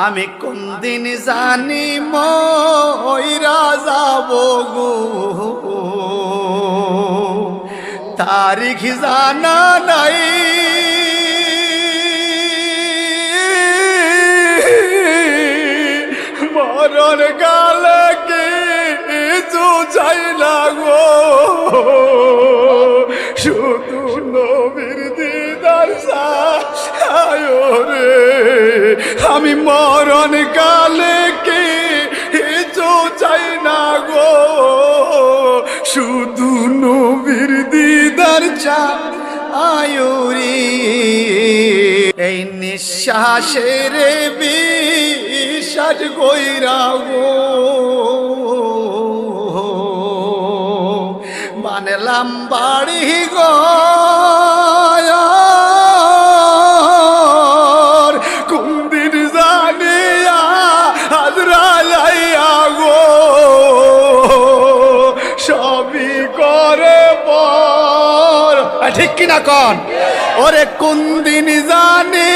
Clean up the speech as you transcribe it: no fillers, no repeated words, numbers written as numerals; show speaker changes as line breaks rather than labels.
আমি কোন দিন জানি মইরা যাব গো, তারিখ জানা নাই। মরণ কালে কিছু চাই না গো, শুধু নবীর দিদার চাই রে। আমি মরণ কালে কিছু চাই না গো, শুধু নবীর দিদার চাই রে। এই নিঃশ্বাসের বিশ্বাস কইরা গো বানলাম বাড়ি গো, কোন দিন জানিয়া হাজরাইয়া গো সবই করে পর। ঠিক কিনা কন? ওরে কোন দিন জানি